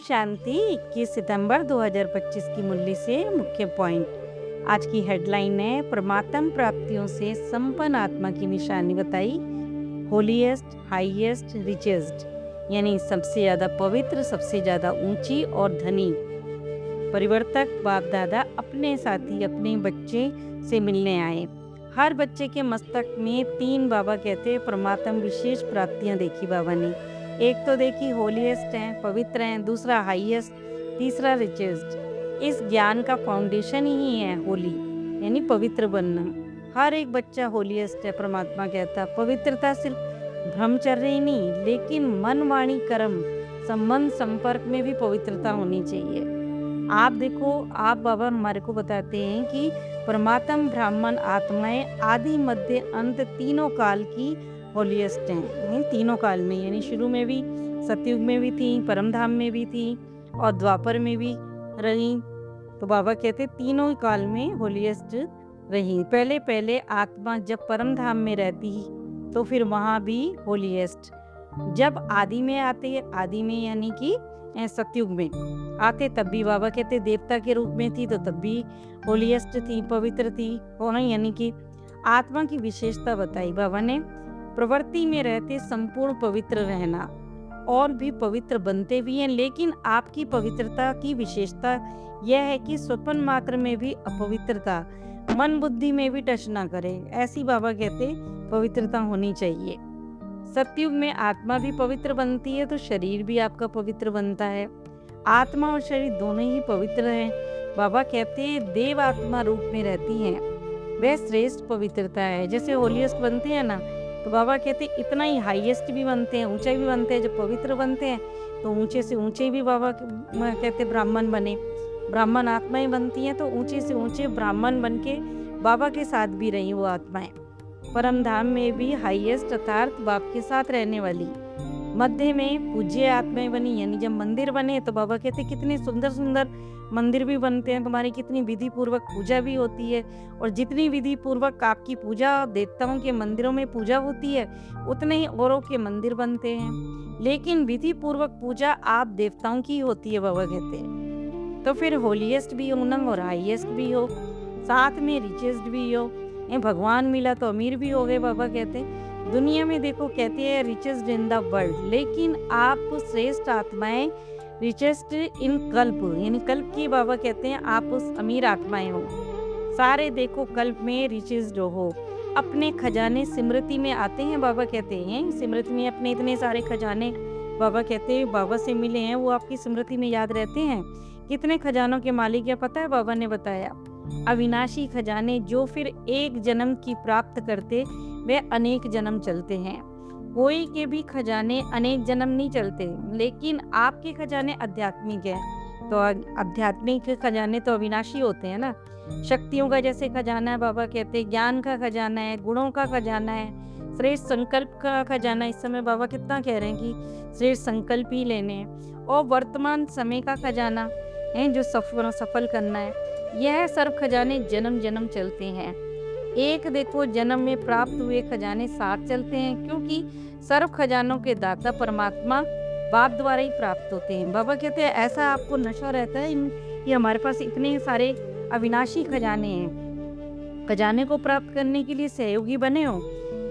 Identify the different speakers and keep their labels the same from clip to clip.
Speaker 1: शांति 21 सितंबर 2025 की मुरली से मुख्य पॉइंट। आज की हेडलाइन है परमात्म प्राप्तियों से संपन्न आत्मा की निशानी बताई। होलीएस्ट, हाईएस्ट, रिचेस्ट, यानी सबसे ज्यादा पवित्र, सबसे ज्यादा ऊंची और धनी। परिवर्तक बाप दादा अपने साथी अपने बच्चे से मिलने आए। हर बच्चे के मस्तक में 3 बाबा कहते परमात्म विशेष प्राप्तियां देखी बाबा ने। एक तो देखी होलीएस्ट है, पवित्र है, दूसरा हाईएस्ट, तीसरा रिचेस्ट। इस ज्ञान का फाउंडेशन ही है होली, यानी पवित्र बनना। हर एक बच्चा होलीएस्ट है, परमात्मा कहता। पवित्रता सिर्फ ब्रह्मचर्य ही नहीं, लेकिन मन, वाणी, कर्म, संबंध, संपर्क में भी पवित्रता होनी चाहिए। आप देखो, आप बाबा हमारे को बताते हैं कि परमात्म ब्राह्मण आत्माएं आदि मध्य अंत तीनों काल की होलीएस्ट हैं। तीनों काल में, यानी शुरू में भी, सतयुग में भी थी, परम धाम में भी थी और द्वापर में भी रही। तो बाबा कहते तीनों काल में होलीएस्ट रही। पहले पहले आत्मा जब परम धाम में रहती तो फिर वहाँ भी होलीएस्ट। जब आदि में आते, आदि में यानी कि सतयुग में आते, तब भी बाबा कहते देवता के रूप में थी, तो तब भी होलीएस्ट थी, पवित्र थी। यानी कि आत्मा की विशेषता बताई बाबा ने। प्रवृत्ति में रहते संपूर्ण पवित्र रहना, और भी पवित्र बनते भी हैं, लेकिन आपकी पवित्रता की विशेषता यह है कि स्वप्न मात्र में भी अपवित्रता, मन बुद्धि में भी टच ना करे, ऐसी बाबा कहते पवित्रता होनी चाहिए। सतयुग में आत्मा भी पवित्र बनती है तो शरीर भी आपका पवित्र बनता है। आत्मा और शरीर दोनों ही पवित्र हैं। बाबा कहते हैं देव आत्मा रूप में रहती हैं, वह श्रेष्ठ पवित्रता है। जैसे होलीएस्ट बनते हैं ना, तो बाबा कहते इतना ही हाईएस्ट भी बनते हैं, ऊंचा भी बनते हैं। जब पवित्र बनते हैं तो ऊंचे से ऊंचे भी बाबा कहते ब्राह्मण बने। ब्राह्मण आत्माएं बनती हैं तो ऊंचे से ऊंचे ब्राह्मण बन के बाबा के साथ भी रही वो आत्माएं। परम धाम में भी हाईएस्ट अर्थात बाप के साथ रहने वाली। मध्य में पूज्य आत्माएं बनी, यानी जब मंदिर बने तो बाबा कहते कितने सुंदर सुंदर मंदिर भी बनते हैं, तुम्हारी कितनी विधि पूर्वक पूजा भी होती है। और जितनी विधि पूर्वक आपकी पूजा देवताओं के मंदिरों में पूजा होती है, उतने ही औरों के मंदिर बनते हैं। लेकिन विधि पूर्वक पूजा आप देवताओं की होती है बाबा कहते हैं। तो फिर होलीएस्ट भी हो ना, और हाईएस्ट भी हो, साथ में रिचेस्ट भी हो। भगवान मिला तो अमीर भी हो गए बाबा कहते। दुनिया में देखो कहते हैं रिचेस्ट इन द वर्ल्ड, लेकिन आप श्रेष्ठ आत्माएं रिचेस्ट इन कल्प, यानी कल्प की बाबा कहते हैं आप उस अमीर आत्माएं हो। सारे देखो कल्प में रिचेस्ट हो, अपने खजाने स्मृति में आते हैं बाबा कहते हैं। स्मृति में अपने इतने सारे खजाने बाबा कहते हैं बाबा से मिले हैं, वो आपकी स्मृति में याद रहते हैं। कितने खजानों के मालिक है पता है बाबा ने बताया, अविनाशी खजाने जो फिर एक जन्म की प्राप्त करते वे अनेक जन्म चलते हैं। कोई के भी खजाने अनेक जन्म नहीं चलते, लेकिन आपके खजाने आध्यात्मिक है। तो आध्यात्मिक खजाने तो अविनाशी होते हैं ना। शक्तियों का जैसे खजाना है बाबा कहते, ज्ञान का खजाना है, गुणों का खजाना है, श्रेष्ठ संकल्प का खजाना। इस समय बाबा कितना कह रहे हैं कि श्रेष्ठ संकल्प ही लेने हैं। और वर्तमान समय का खजाना है जो सफल करना है। यह सर्व खजाने जन्म जन्म चलते हैं। एक देखो जन्म में प्राप्त हुए खजाने साथ चलते हैं, क्योंकि सर्व खजानों के दाता परमात्मा बाप द्वारा ही प्राप्त होते हैं। बाबा कहते हैं ऐसा आपको नशा रहता है कि हमारे पास इतने सारे अविनाशी खजाने हैं। खजाने को प्राप्त करने के लिए सहयोगी बने हो,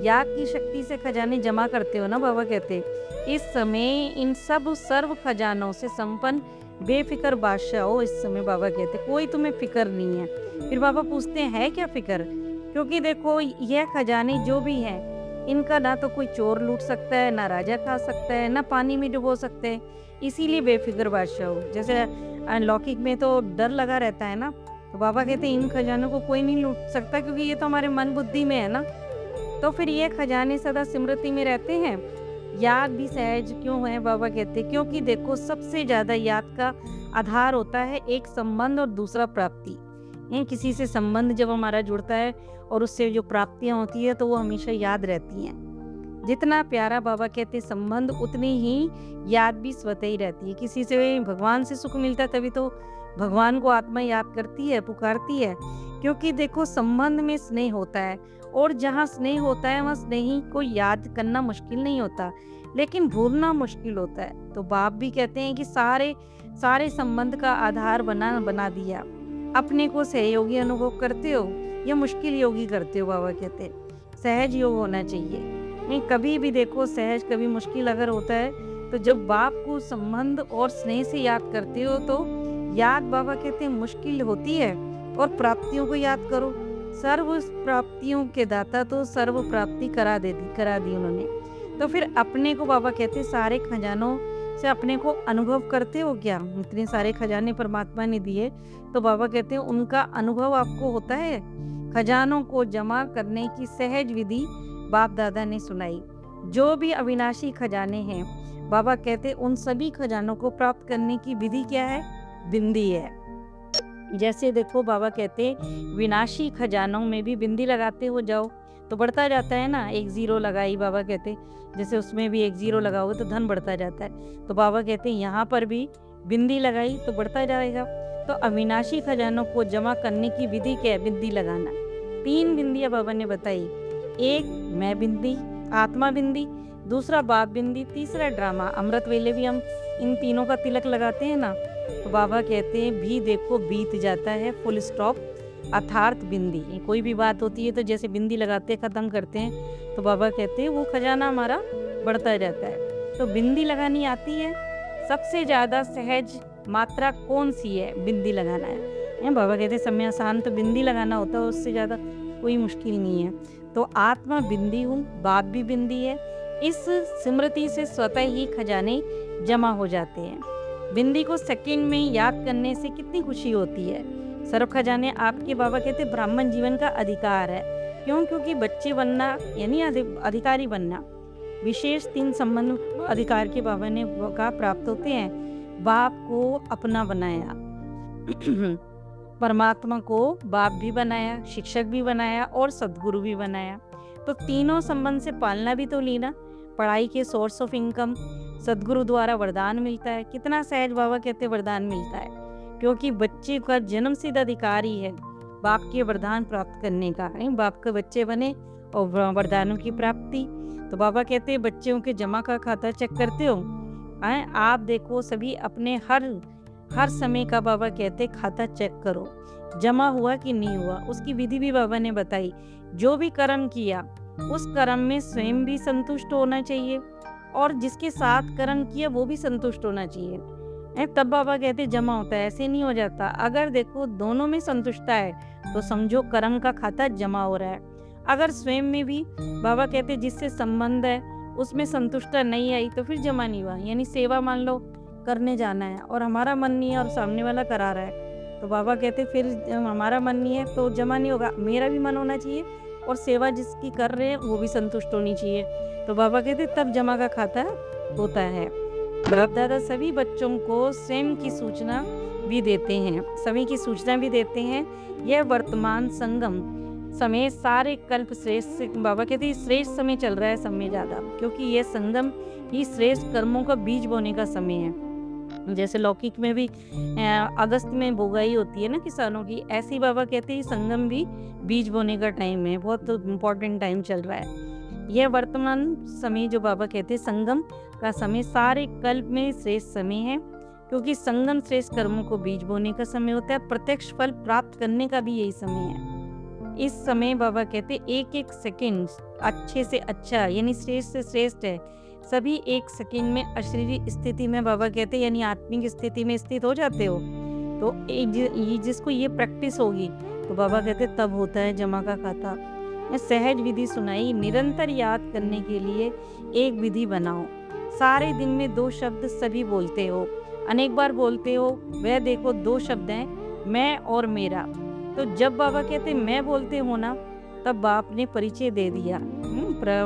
Speaker 1: याद की शक्ति से खजाने जमा करते हो ना बाबा कहते। इस समय इन सब सर्व खजानों से संपन्न बेफिक्र बादशाह हो। इस समय बाबा कहते कोई तुम्हें फिक्र नहीं है। फिर बाबा पूछते हैं क्या फिक्र, क्योंकि देखो यह खजाने जो भी हैं, इनका ना तो कोई चोर लूट सकता है, ना राजा खा सकता है, ना पानी में डुबो सकते हैं। इसीलिए बेफिक्र बादशाह हो। जैसे लौकिक में तो डर लगा रहता है ना, तो बाबा कहते इन खजानों को कोई नहीं लूट सकता, क्योंकि ये तो हमारे मन बुद्धि में है ना। तो फिर ये खजाने सदा स्मृति में रहते हैं। याद भी सहज क्यों है बाबा कहते, क्योंकि देखो सबसे ज्यादा याद का आधार होता है एक संबंध और दूसरा प्राप्ति। किसी से संबंध जब हमारा जुड़ता है और उससे जो प्राप्तियां होती है तो वो हमेशा याद रहती हैं। जितना प्यारा बाबा कहते संबंध, उतनी ही याद भी स्वतः ही रहती है। किसी से भगवान से सुख मिलता है तभी तो भगवान को आत्मा याद करती है, पुकारती है, क्योंकि देखो संबंध में स्नेह होता है, और जहाँ स्नेह होता है वहाँ स्नेही को याद करना मुश्किल नहीं होता। लेकिन भूलना मुश्किल होता है। तो बाप भी कहते हैं कि सारे सारे संबंध का आधार बना दिया। अपने को सहयोगी अनुभव करते हो या मुश्किल योगी करते हो? बाबा कहते हैं सहज योग होना चाहिए। नहीं, कभी भी देखो सहज, कभी मुश्किल अगर होता है तो जब बाप को संबंध और स्नेह से याद करते हो तो याद, बाबा कहते हैं, मुश्किल होती है। और प्राप्तियों को याद करो। सर्व प्राप्तियों के दाता तो सर्व प्राप्ति करा दी उन्होंने। तो फिर अपने को बाबा कहते सारे खजानों से अपने को अनुभव करते हो क्या? इतने सारे खजाने परमात्मा ने दिए, तो बाबा कहते हैं उनका अनुभव आपको होता है। खजानों को जमा करने की सहज विधि बाप दादा ने सुनाई। जो भी अविनाशी खजाने हैं, बाबा कहते उन सभी खजानों को प्राप्त करने की विधि क्या है? बिंदी है। जैसे देखो बाबा कहते विनाशी खजानों में भी बिंदी लगाते हो जाओ तो बढ़ता जाता है ना। 1 0 लगाई, बाबा कहते जैसे उसमें भी 1 0 लगाओगे तो धन बढ़ता जाता है। तो बाबा कहते यहाँ पर भी बिंदी लगाई तो बढ़ता जाएगा। तो अविनाशी खजानों को जमा करने की विधि क्या है? बिंदी लगाना। 3 बिंदियाँ बाबा ने बताई। एक मैं बिंदी, आत्मा बिंदी, दूसरा बाप बिंदी, तीसरा ड्रामा अमृत वेले भी हम इन तीनों का तिलक लगाते हैं ना। तो बाबा कहते हैं भी देखो बीत जाता है, फुल स्टॉप, अर्थात बिंदी। कोई भी बात होती है तो जैसे बिंदी लगाते ख़त्म करते हैं, तो बाबा कहते हैं वो खजाना हमारा बढ़ता जाता है। तो बिंदी लगानी आती है। सबसे ज़्यादा सहज मात्रा कौन सी है? बिंदी लगाना है। बाबा कहते हैं समय आसान तो बिंदी लगाना होता है, उससे ज़्यादा कोई मुश्किल नहीं है। तो आत्मा बिंदी हूँ, बाप भी बिंदी है। इस स्मृति से स्वतः ही खजाने जमा हो जाते हैं। बिंदी को सेकंड में याद करने से कितनी खुशी होती है। सर्व खजाने आपके, बाबा कहते ब्राह्मण जीवन का अधिकार है। क्यों? क्योंकि बच्चे बनना यानी अधिकारी बनना। विशेष 3 संबंध अधिकार के बाबा ने का प्राप्त होते हैं। बाप को अपना बनाया, परमात्मा को बाप भी बनाया, शिक्षक भी बनाया और सद्गुरु भी बनाया। तो तीनों संबंध से पालना भी तो लेना। पढ़ाई के सोर्स ऑफ इनकम सद्गुरु द्वारा वरदान मिलता है। कितना सहज बाबा कहते वरदान मिलता है, क्योंकि बच्चे का जन्म सिद्ध अधिकार ही है बाप के वरदान प्राप्त करने का। बाप के बच्चे बने और वरदानों की प्राप्ति। तो बाबा कहते हैं बच्चों के जमा का खाता चेक करते हो? आप देखो सभी अपने हर समय का, बाबा कहते खाता चेक करो, जमा हुआ कि नहीं हुआ। उसकी विधि भी बाबा ने बताई। जो भी कर्म किया उस कर्म में स्वयं भी संतुष्ट होना चाहिए और जिसके साथ कर्म किया वो भी संतुष्ट होना चाहिए। तब बाबा कहते जमा होता है, ऐसे नहीं हो जाता। अगर देखो दोनों में संतुष्टता है तो समझो कर्म का खाता जमा हो रहा है। अगर स्वयं में भी, बाबा कहते जिससे संबंध है उसमें संतुष्टता नहीं आई तो फिर जमा नहीं हुआ। यानी सेवा मान लो करने जाना है और हमारा मन नहीं है और सामने वाला करा रहा है, तो बाबा कहते फिर हमारा मन नहीं है तो जमा नहीं होगा। मेरा भी मन होना चाहिए और सेवा जिसकी कर रहे हैं वो भी संतुष्ट होनी चाहिए। तो बाबा कहते तब जमा का खाता होता है। बाप दादा सभी बच्चों को स्वयं की सूचना भी देते हैं, सभी की सूचना भी देते हैं। यह वर्तमान संगम समय सारे कल्प श्रेष्ठ, बाबा कहते श्रेष्ठ समय चल रहा है सब में ज़्यादा, क्योंकि यह संगम ही श्रेष्ठ कर्मों का बीज बोने का समय है। जैसे लौकिक में भी अगस्त में बुआई होती है ना किसानों की, ऐसे ही बाबा कहते हैं संगम भी बीज बोने का टाइम है। बहुत इम्पोर्टेंट टाइम चल रहा है। यह वर्तमान समय जो बाबा कहते हैं संगम का समय सारे कल्प में श्रेष्ठ समय है, क्योंकि संगम श्रेष्ठ कर्मों को बीज बोने का समय होता है। प्रत्यक्ष फल प्राप्त करने का भी यही समय है। इस समय बाबा कहते एक एक सेकंड अच्छे से अच्छा यानी श्रेष्ठ से श्रेष्ठ है। सभी एक सेकंड में अशरीरी स्थिति में, बाबा कहते यानी आत्मिक स्थिति में स्थित हो जाते हो। तो जिसको ये प्रैक्टिस होगी तो बाबा कहते तब होता है जमा का खाता। सहज विधि सुनाई। निरंतर याद करने के लिए एक विधि बनाओ। सारे दिन में 2 शब्द सभी बोलते हो, अनेक बार बोलते हो। वह देखो 2 शब्द हैं, मैं और मेरा। तो जब बाबा कहते मैं बोलते हो ना, तब बाप ने परिचय दे दिया,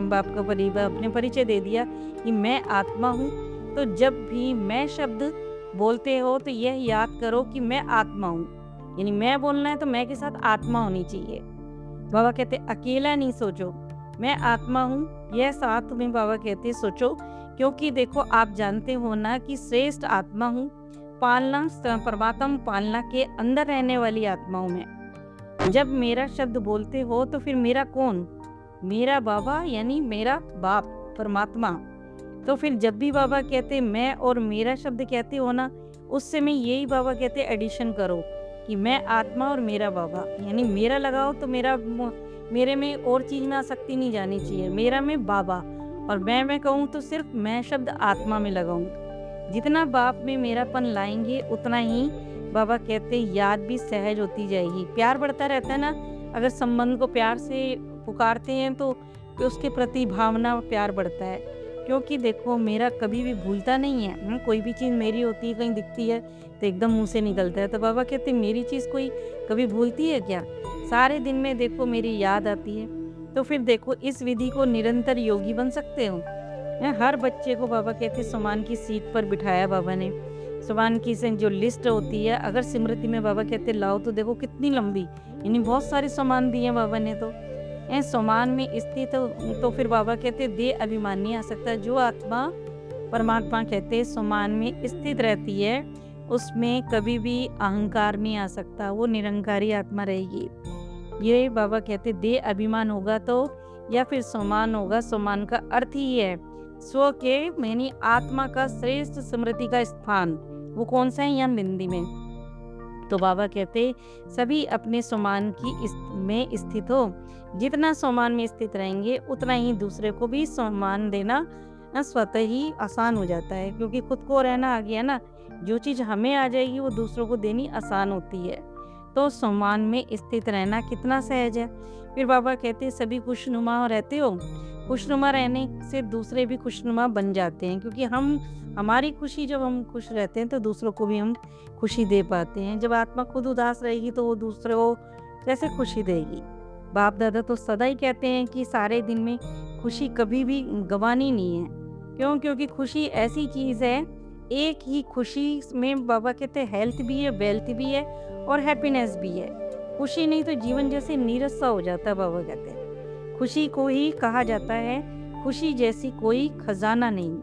Speaker 1: बाप का परिवार अपने परिचय दे दिया कि मैं आत्मा हूँ। तो जब भी मैं शब्द बोलते हो तो यह याद करो कि मैं आत्मा हूँ। यानी मैं बोलना है तो मैं के साथ आत्मा होनी चाहिए। बाबा कहते अकेला नहीं सोचो, मैं आत्मा हूँ, यह साथ में बाबा कहते सोचो। क्योंकि देखो आप जानते हो ना कि श्रेष्ठ आत्मा हूँ, पालना परमात्मा पालना के अंदर रहने वाली आत्मा हूँ मैं। जब मेरा शब्द बोलते हो तो फिर मेरा कौन? मेरा बाबा यानी मेरा बाप परमात्मा। तो फिर जब भी बाबा कहते मैं और मेरा शब्द कहते हो ना, उससे में यही बाबा कहते एडिशन करो कि मैं आत्मा और मेरा बाबा, यानी मेरा लगाओ तो मेरे में और चीज़ में आसक्ति नहीं जानी चाहिए, मेरा में बाबा, और मैं कहूँ तो सिर्फ मैं शब्द आत्मा में लगाऊँ। जितना बाप में मेरापन लाएंगे उतना ही बाबा कहते याद भी सहज होती जाएगी, प्यार बढ़ता रहता है ना। अगर संबंध को प्यार से पुकारते हैं तो उसके प्रति भावना प्यार बढ़ता है, क्योंकि देखो मेरा कभी भी भूलता नहीं है। कोई भी चीज़ मेरी होती है, कहीं दिखती है तो एकदम मुंह से निकलता है, तो बाबा कहते मेरी चीज़ कोई कभी भूलती है क्या? सारे दिन में देखो मेरी याद आती है। तो फिर देखो इस विधि को निरंतर योगी बन सकते हो। हर बच्चे को बाबा कहते सम्मान की सीट पर बिठाया बाबा ने। सम्मान की से जो लिस्ट होती है, अगर स्मृति में बाबा कहते लाओ तो देखो कितनी लंबी, यानी बहुत सारे सम्मान दिए बाबा ने। तो सम्मान में स्थित तो फिर बाबा कहते दे अभिमान नहीं आ सकता। जो आत्मा परमात्मा कहते सम्मान में स्थित रहती है उसमें कभी भी अहंकार नहीं आ सकता, वो निरंकारी आत्मा रहेगी। ये बाबा कहते दे अभिमान होगा तो या फिर सम्मान होगा। सम्मान का अर्थ ही है स्व के यानी आत्मा का श्रेष्ठ स्मृति का स्थान, वो कौन सा है? यहाँ बिंदी में। तो बाबा कहते सभी अपने सम्मान में स्थित हो। जितना सम्मान में स्थित रहेंगे उतना ही दूसरे को भी सम्मान देना स्वतः ही आसान हो जाता है, क्योंकि खुद को रहना आ गया ना। जो चीज़ हमें आ जाएगी वो दूसरों को देनी आसान होती है। तो सम्मान में स्थित रहना कितना सहज है। फिर बाबा कहते सभी खुशनुमा रहते हो। खुशनुमा रहने से दूसरे भी खुशनुमा बन जाते हैं, क्योंकि हमारी खुशी, जब हम खुश रहते हैं तो दूसरों को भी हम खुशी दे पाते हैं। जब आत्मा खुद उदास रहेगी तो वो दूसरे को कैसे खुशी देगी? बाप दादा तो सदा ही कहते हैं कि सारे दिन में खुशी कभी भी गंवानी नहीं है। क्यों? क्योंकि खुशी ऐसी चीज़ है, एक ही खुशी में बाबा कहते हैं हेल्थ भी है, वेल्थ भी है और हैप्पीनेस भी है। खुशी नहीं तो जीवन जैसे नीरस सा हो जाता है। बाबा कहते हैं खुशी को ही कहा जाता है खुशी जैसी कोई खजाना नहीं,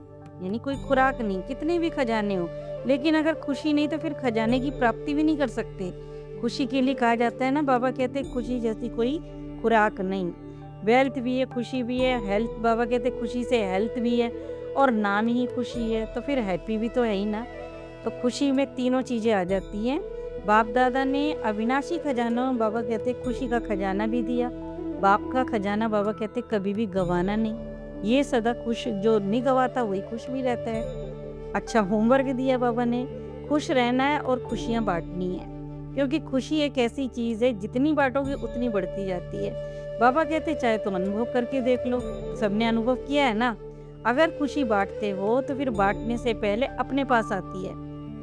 Speaker 1: यानी कोई खुराक नहीं। कितने भी खजाने हो, लेकिन अगर खुशी नहीं तो फिर खजाने की प्राप्ति भी नहीं कर सकते। खुशी के लिए कहा जाता है ना, बाबा कहते हैं खुशी जैसी कोई खुराक नहीं। वेल्थ भी है, खुशी भी है, हेल्थ, बाबा कहते खुशी से हेल्थ भी है और नाम ही खुशी है, तो फिर हैप्पी भी तो है ही ना। तो खुशी में तीनों चीज़ें आ जाती हैं। बाप दादा ने अविनाशी खजाना, बाबा कहते खुशी का खजाना भी दिया। बाप का खजाना बाबा कहते कभी भी गंवाना नहीं। ये सदा खुश, जो नहीं गंवाता वही खुश भी रहता है। अच्छा होमवर्क दिया बाबा ने, खुश रहना है और खुशियाँ बांटनी है, क्योंकि खुशी एक ऐसी चीज़ है जितनी बांटोगे उतनी बढ़ती जाती है। बाबा कहते चाहे तुम अनुभव करके देख लो, सबने अनुभव किया है ना। अगर खुशी बांटते हो तो फिर बांटने से पहले अपने पास आती है।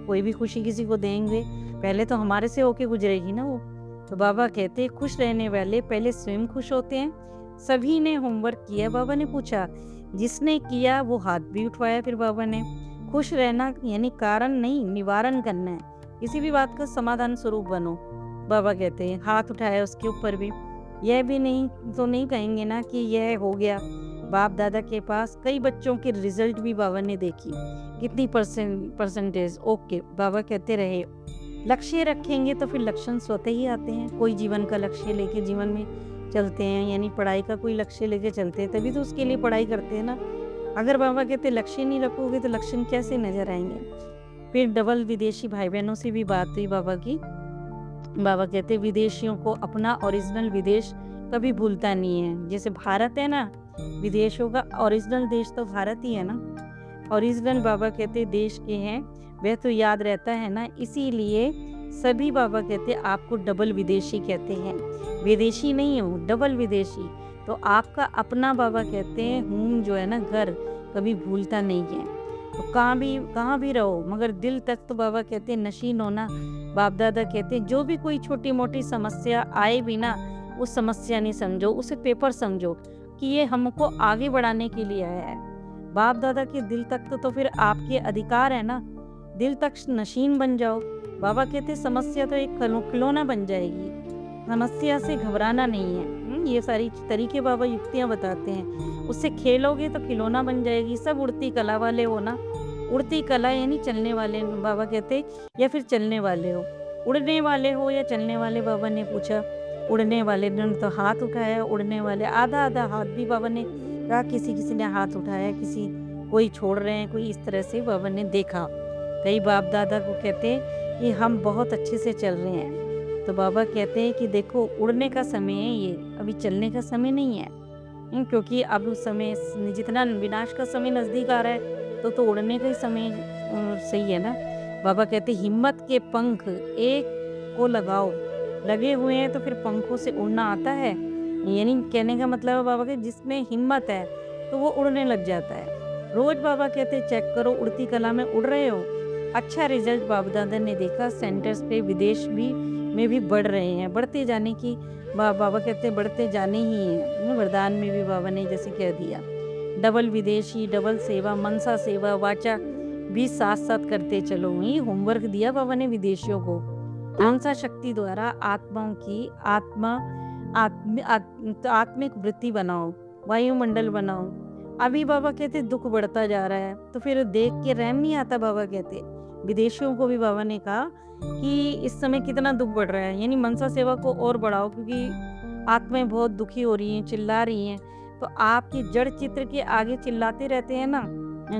Speaker 1: कोई भी खुशी किसी को देंगे पहले तो हमारे से होके गुजरेगी ना वो। तो बाबा कहते खुश रहने वाले पहले स्वयं खुश होते हैं। सभी ने होमवर्क किया, बाबा ने पूछा, जिसने किया वो हाथ भी उठवाया। फिर बाबा ने खुश रहना यानी कारण नहीं, निवारण करना है। किसी भी बात का समाधान स्वरूप बनो। बाबा कहते हैं हाथ उठाया उसके ऊपर भी। यह भी नहीं तो नहीं कहेंगे ना कि यह हो गया। बाप दादा के पास कई बच्चों के रिजल्ट भी बाबा ने देखी, कितनी परसेंटेज ओके। बाबा कहते रहे लक्ष्य रखेंगे तो फिर लक्षण स्वतः ही आते हैं। कोई जीवन का लक्ष्य लेके जीवन में चलते हैं, यानी पढ़ाई का कोई लक्ष्य लेके चलते हैं, तभी तो उसके लिए पढ़ाई करते हैं ना। अगर बाबा कहते लक्ष्य नहीं रखोगे तो लक्षण कैसे नजर आएंगे? फिर डबल विदेशी भाई बहनों से भी बात हुई बाबा की। बाबा कहते विदेशियों को अपना ओरिजिनल विदेश कभी भूलता नहीं है। जैसे भारत है ना, विदेशों का ओरिजिनल देश तो भारत ही है ना। ओरिजिनल बाबा कहते देश के हैं वह तो याद रहता है ना, इसीलिए सभी बाबा कहते आपको डबल विदेशी कहते हैं। विदेशी नहीं हो, डबल विदेशी। तो आपका अपना बाबा कहते हैं होम जो है ना, घर कभी भूलता नहीं है। तो कहाँ भी रहो मगर दिल तक तो बाबा कहते हैं नशीन होना। बाप दादा कहते हैं जो भी कोई छोटी मोटी समस्या आए भी ना, वो समस्या नहीं समझो, उसे पेपर समझो कि ये हमको आगे बढ़ाने के लिए आया है। बाप दादा के दिल तक तो फिर आपके अधिकार है ना, दिल तक नशीन बन जाओ। बाबा कहते समस्या तो एक खिलौना बन जाएगी, समस्या से घबराना नहीं है। ये सारी तरीके बाबा युक्तियाँ बताते हैं, उससे खेलोगे तो खिलौना बन जाएगी। सब उड़ती कला वाले हो ना, उड़ती कला यानी चलने वाले बाबा कहते, या फिर चलने वाले हो, उड़ने वाले हो या चलने वाले। बाबा ने पूछा उड़ने वाले ने तो हाथ उठाया, उड़ने वाले आधा आधा हाथ भी बाबा ने कहा, किसी किसी ने हाथ उठाया, किसी कोई छोड़ रहे हैं, कोई इस तरह से बाबा ने देखा। कई बाप दादा को कहते हैं कि हम बहुत अच्छे से चल रहे हैं, तो बाबा कहते हैं कि देखो उड़ने का समय है ये, अभी चलने का समय नहीं है। क्योंकि अब उस समय जितना विनाश का समय नज़दीक आ रहा है तो उड़ने का ही समय सही है ना। बाबा कहते हिम्मत के पंख एक को लगाओ, लगे हुए हैं तो फिर पंखों से उड़ना आता है। यानी कहने का मतलब है बाबा के जिसमें हिम्मत है तो वो उड़ने लग जाता है। रोज बाबा कहते चेक करो उड़ती कला में उड़ रहे हो। अच्छा रिजल्ट बाबा दादा ने देखा, सेंटर्स पे विदेश में भी बढ़ रहे हैं, बढ़ते जाने की बाबा कहते बढ़ते जाने ही हैं। वरदान में भी बाबा ने जैसे कह दिया, डबल विदेशी, डबल सेवा, मनसा सेवा, वाचा भी साथ साथ करते चलो। वही होमवर्क दिया बाबा ने विदेशियों को। मनसा शक्ति द्वारा आत्माओं की आत्मिक वृत्ति बनाओ, वायुमंडल बनाओ। अभी बाबा कहते दुख बढ़ता जा रहा है तो फिर देख के रहम नहीं आता। बाबा कहते विदेशियों को भी बाबा ने कहा कि इस समय कितना दुख बढ़ रहा है, यानी मनसा सेवा को और बढ़ाओ, क्योंकि आत्माएं बहुत दुखी हो रही हैं, चिल्ला रही हैं। तो आपकी जड़ चित्र के आगे चिल्लाते रहते हैं ना,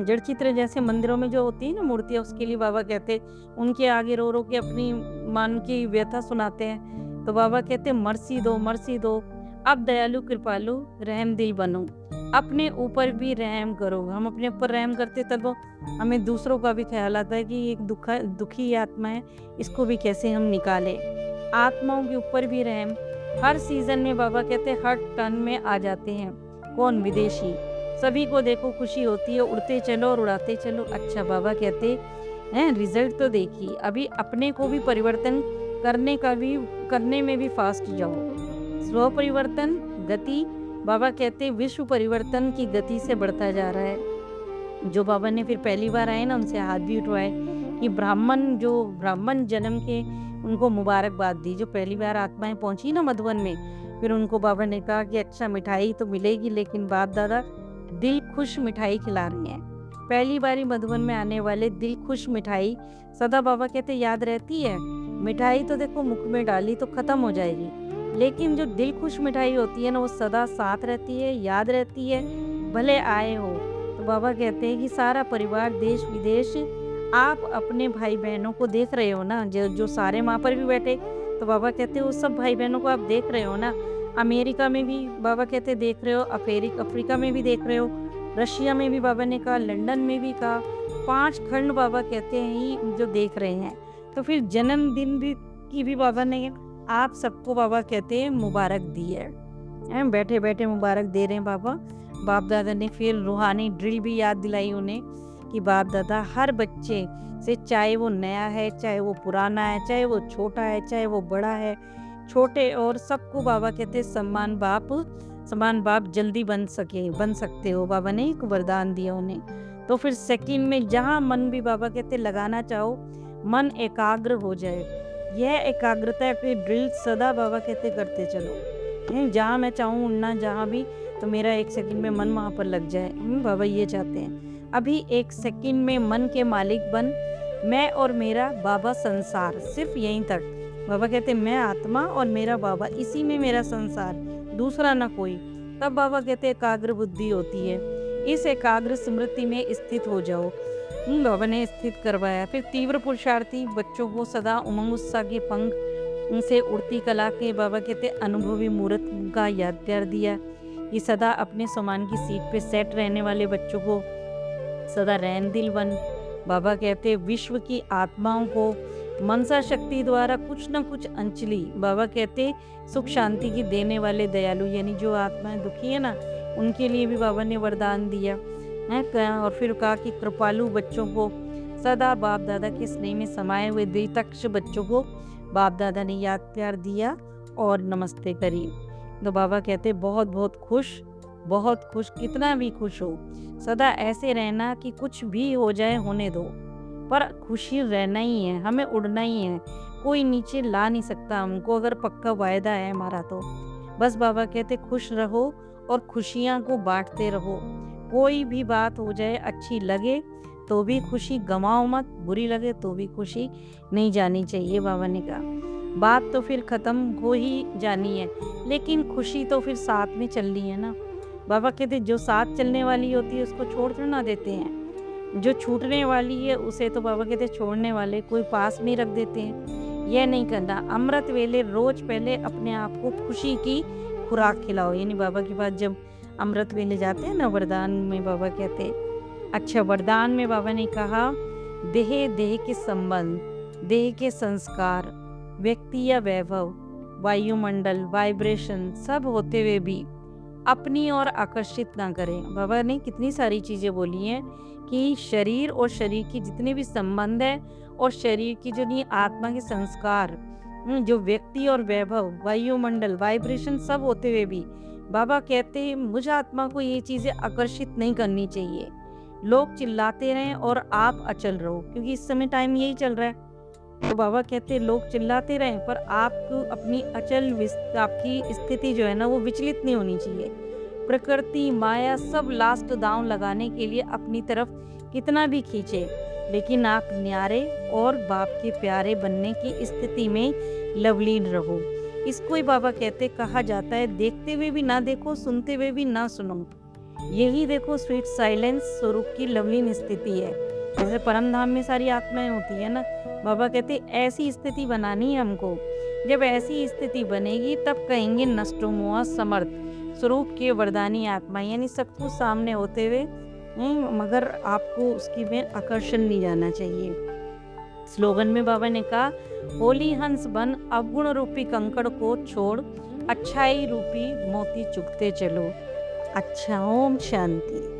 Speaker 1: जड़ चित्र जैसे मंदिरों में जो होती है ना मूर्तियाँ, उसके लिए बाबा कहते उनके आगे रो रो के अपनी मन की व्यथा सुनाते हैं। तो बाबा कहते मर्सी दो, मर्सी दो, अब दयालु कृपालु रहम दिल बनो, अपने ऊपर भी रहम करो। हम अपने ऊपर रहम करते तब हमें दूसरों का भी ख्याल आता है कि एक दुखी आत्मा है, इसको भी कैसे हम निकालें। आत्माओं के ऊपर भी रहम। हर सीजन में बाबा कहते हर टर्न में आ जाते हैं। कौन? विदेशी। सभी को देखो खुशी होती है, उड़ते चलो और उड़ाते चलो। अच्छा बाबा कहते हैं रिजल्ट तो देखिए, अभी अपने को भी परिवर्तन करने में भी फास्ट जाओ। स्व परिवर्तन गति बाबा कहते विश्व परिवर्तन की गति से बढ़ता जा रहा है। जो बाबा ने फिर पहली बार आए ना, उनसे हाथ भी उठवाए कि ब्राह्मण जन्म के उनको मुबारकबाद दी। जो पहली बार आत्माएं पहुंची ना मधुबन में, फिर उनको बाबा ने कहा कि अच्छा मिठाई तो मिलेगी, लेकिन बाप दादा दिल खुश मिठाई खिला रही हैं। पहली बारी मधुबन में आने वाले दिल खुश मिठाई सदा बाबा कहते याद रहती है। मिठाई तो देखो मुख में डाली तो खत्म हो जाएगी, लेकिन जो दिल खुश मिठाई होती है ना, वो सदा साथ रहती है, याद रहती है, भले आए हो। तो बाबा कहते हैं कि सारा परिवार देश विदेश, आप अपने भाई बहनों को देख रहे हो ना, जो सारे वहाँ पर भी बैठे, तो बाबा कहते हैं वो सब भाई बहनों को आप देख रहे हो ना। अमेरिका में भी बाबा कहते देख रहे हो, अफ्रीका में भी देख रहे हो, रशिया में भी बाबा ने कहा, लंदन में भी कहा, 5 खंड बाबा कहते हैं ही जो देख रहे हैं। तो फिर जन्मदिन की भी बाबा ने आप सबको बाबा कहते हैं मुबारक दी है। बैठे बैठे मुबारक दे रहे हैं बाबा। बाप दादा ने फिर रूहानी ड्रिल भी याद दिलाई उन्हें कि बाप दादा हर बच्चे से, चाहे वो नया है, चाहे वो पुराना है, चाहे वो छोटा है, चाहे वो बड़ा है, छोटे और सबको बाबा कहते समान बाप जल्दी बन सकते हो। बाबा ने एक वरदान दिया उन्हें। तो फिर सेकंड में जहाँ मन भी बाबा कहते लगाना चाहो, मन एकाग्र हो जाए। यह एकाग्रता के ड्रिल सदा बाबा कहते करते चलो। जहाँ मैं चाहूँ उड़ना, जहाँ भी, तो मेरा 1 सेकंड में मन वहाँ पर लग जाए। बाबा ये चाहते हैं। अभी 1 सेकंड में मन के मालिक बन, मैं और मेरा बाबा संसार, सिर्फ यहीं तक। बाबा कहते मैं आत्मा और मेरा बाबा, इसी में मेरा संसार, दूसरा ना कोई। तब बाबा कहते एकाग्र बुद्धि होती है। इस एकाग्र स्मृति में स्थित हो जाओ। बाबा ने स्थित करवाया। फिर तीव्र पुरुषार्थी बच्चों को सदा उमंग उत्साह के पंख उनसे उड़ती कला के बाबा कहते अनुभवी मूर्त का याद प्यार दिया। ये सदा अपने समान की सीट पे सेट रहने वाले बच्चों को सदा रहम दिल बन। बाबा कहते विश्व की आत्माओं को मनसा शक्ति द्वारा कुछ न कुछ अंजलि, बाबा कहते सुख शांति की देने वाले दयालु, यानी जो आत्माएं दुखी है ना, उनके लिए भी बाबा ने वरदान दिया है। और फिर कहा कि कृपालु बच्चों को सदा बाप दादा के स्नेह में समाये हुए द्वितक्ष बच्चों को बाप दादा ने याद प्यार दिया और नमस्ते करी। तो बाबा कहते बहुत बहुत खुश, कितना भी खुश हो, सदा ऐसे रहना कि कुछ भी हो जाए होने दो, पर खुशी रहना ही है, हमें उड़ना ही है, कोई नीचे ला नहीं सकता हमको, अगर पक्का वायदा है हमारा तो। बस बाबा कहते खुश रहो और खुशियाँ को बांटते रहो। कोई भी बात हो जाए, अच्छी लगे तो भी खुशी गंवाओ मत, बुरी लगे तो भी खुशी नहीं जानी चाहिए। बाबा ने कहा बात तो फिर ख़त्म हो ही जानी है, लेकिन खुशी तो फिर साथ में चलनी है ना। बाबा कहते जो साथ चलने वाली होती है उसको छोड़ थोड़ी ना देते हैं, जो छूटने वाली है उसे तो बाबा कहते छोड़ने वाले कोई पास में ही रख देते हैं। यह नहीं करना। अमृत वेले रोज पहले अपने आप को खुशी की खुराक खिलाओ। यानी बाबा के पास जब अमृत वेले जाते हैं ना, वरदान में बाबा कहते, अच्छा वरदान में बाबा ने कहा देह के संबंध, देह के संस्कार, व्यक्ति या वैभव, वायुमंडल, वाइब्रेशन सब होते हुए भी अपनी ओर आकर्षित ना करें। बाबा ने कितनी सारी चीज़ें बोली हैं कि शरीर और शरीर की जितने भी संबंध है और शरीर की जो नहीं आत्मा के संस्कार, जो व्यक्ति और वैभव, वायुमंडल, वाइब्रेशन सब होते हुए भी बाबा कहते हैं मुझ आत्मा को ये चीज़ें आकर्षित नहीं करनी चाहिए। लोग चिल्लाते रहें और आप अचल रहो, क्योंकि इस समय टाइम यही चल रहा है। तो बाबा कहते हैं लोग चिल्लाते रहें पर आपको अपनी आपकी स्थिति जो है ना वो विचलित नहीं होनी चाहिए। प्रकृति माया सब लास्ट दांव लगाने के लिए अपनी तरफ कितना भी खींचे, लेकिन आप न्यारे और बाप के प्यारे बनने की स्थिति में लवलीन रहो। इसको ही बाबा कहते कहा जाता है देखते हुए भी ना देखो, सुनते हुए भी ना सुनो। यही देखो स्वीट साइलेंस स्वरूप की लवलीन स्थिति है। जैसे परम धाम में सारी आत्माएं होती है ना, बाबा कहते ऐसी स्थिति बनानी है हमको। जब ऐसी स्थिति बनेगी तब कहेंगे नष्टो मोह समर्थ स्वरूप के वरदानी आत्मा, यानी सब कुछ सामने होते हुए मगर आपको उसकी में आकर्षण नहीं जाना चाहिए। स्लोगन में बाबा ने कहा होली हंस बन अवगुण रूपी कंकड़ को छोड़, अच्छाई रूपी मोती चुगते चलो। अच्छा, ओम शांति।